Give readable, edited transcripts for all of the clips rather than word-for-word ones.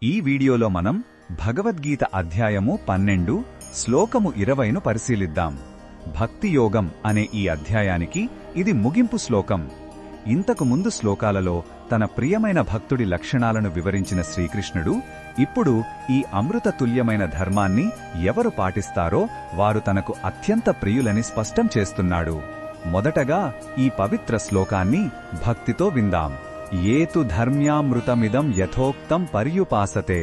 ఈ వీడియోలో మనం భగవద్గీత అధ్యాయము 12 శ్లోకము 20ను పరిశీలిద్దాం. భక్తి యోగం అనే ఈ అధ్యాయానికి ఇది ముగింపు శ్లోకం. ఇంతకు ముందు శ్లోకాలలో తన ప్రియమైన భక్తుడి లక్షణాలను వివరించిన శ్రీకృష్ణుడు ఇప్పుడు ఈ అమృత తుల్యమైన ధర్మాన్ని ఎవరు పాటిస్తారో వారు తనకు అత్యంత ప్రియులని స్పష్టం చేస్తున్నాడు. మొదటగా ఈ పవిత్ర శ్లోకాన్ని భక్తితో విందాం. ఏతు ధర్మ్యామృతమిదం యథోక్తం పర్యుపాసతే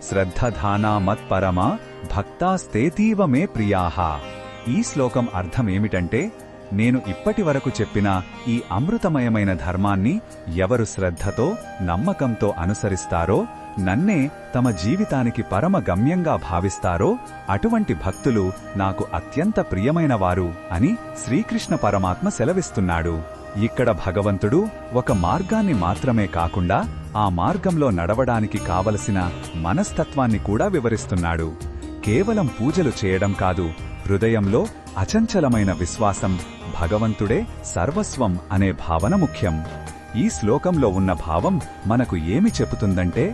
శ్రద్ధధానా మత్పరమా భక్తాస్తేతీవ మే ప్రియాః. ఈ శ్లోకం అర్థమేమిటంటే, నేను ఇప్పటివరకు చెప్పిన ఈ అమృతమయమైన ధర్మాన్ని ఎవరు శ్రద్ధతో నమ్మకంతో అనుసరిస్తారో, నన్నే తమ జీవితానికి పరమ గమ్యంగా భావిస్తారో అటువంటి భక్తులు నాకు అత్యంత ప్రియమైనవారు అని శ్రీకృష్ణ పరమాత్మ సెలవిస్తున్నాడు. ఇక్కడ భగవంతుడు ఒక మార్గాన్ని మాత్రమే కాకుండా ఆ మార్గంలో నడవడానికి కావలసిన మనస్తత్వాన్ని కూడా వివరిస్తున్నాడు. కేవలం పూజలు చేయడం కాదు, హృదయంలో అచంచలమైన విశ్వాసం, భగవంతుడే సర్వస్వం అనే భావన ముఖ్యం. ఈ శ్లోకంలో ఉన్న భావం మనకు ఏమి చెబుతుందంటే,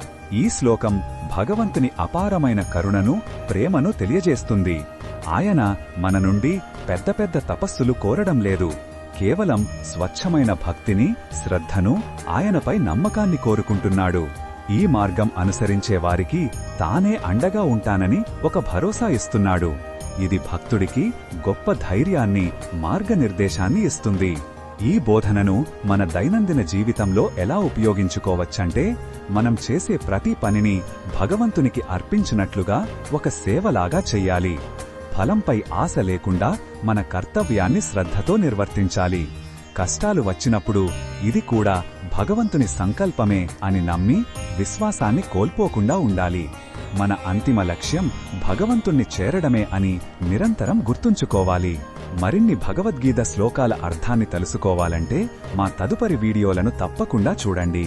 ఈ శ్లోకం భగవంతుని అపారమైన కరుణను, ప్రేమను తెలియజేస్తుంది. ఆయన మన నుండి పెద్ద పెద్ద తపస్సులు కోరడం లేదు, కేవలం స్వచ్ఛమైన భక్తిని, శ్రద్ధను, ఆయనపై నమ్మకాన్ని కోరుకుంటున్నాడు. ఈ మార్గం అనుసరించే వారికి తానే అండగా ఉంటానని ఒక భరోసా ఇస్తున్నాడు. ఇది భక్తుడికి గొప్ప ధైర్యాన్ని, మార్గనిర్దేశాన్ని ఇస్తుంది. ఈ బోధనను మన దైనందిన జీవితంలో ఎలా ఉపయోగించుకోవచ్చంటే, మనం చేసే ప్రతి పనిని భగవంతునికి అర్పించినట్లుగా ఒక సేవలాగా చెయ్యాలి. ఫలంపై ఆశ లేకుండా మన కర్తవ్యాన్ని శ్రద్ధతో నిర్వర్తించాలి. కష్టాలు వచ్చినప్పుడు ఇది కూడా భగవంతుని సంకల్పమే అని నమ్మి విశ్వాసాన్ని కోల్పోకుండా ఉండాలి. మన అంతిమ లక్ష్యం భగవంతుణ్ణి చేరడమే అని నిరంతరం గుర్తుంచుకోవాలి. మరిన్ని భగవద్గీత శ్లోకాల అర్థాన్ని తెలుసుకోవాలంటే మా తదుపరి వీడియోలను తప్పకుండా చూడండి.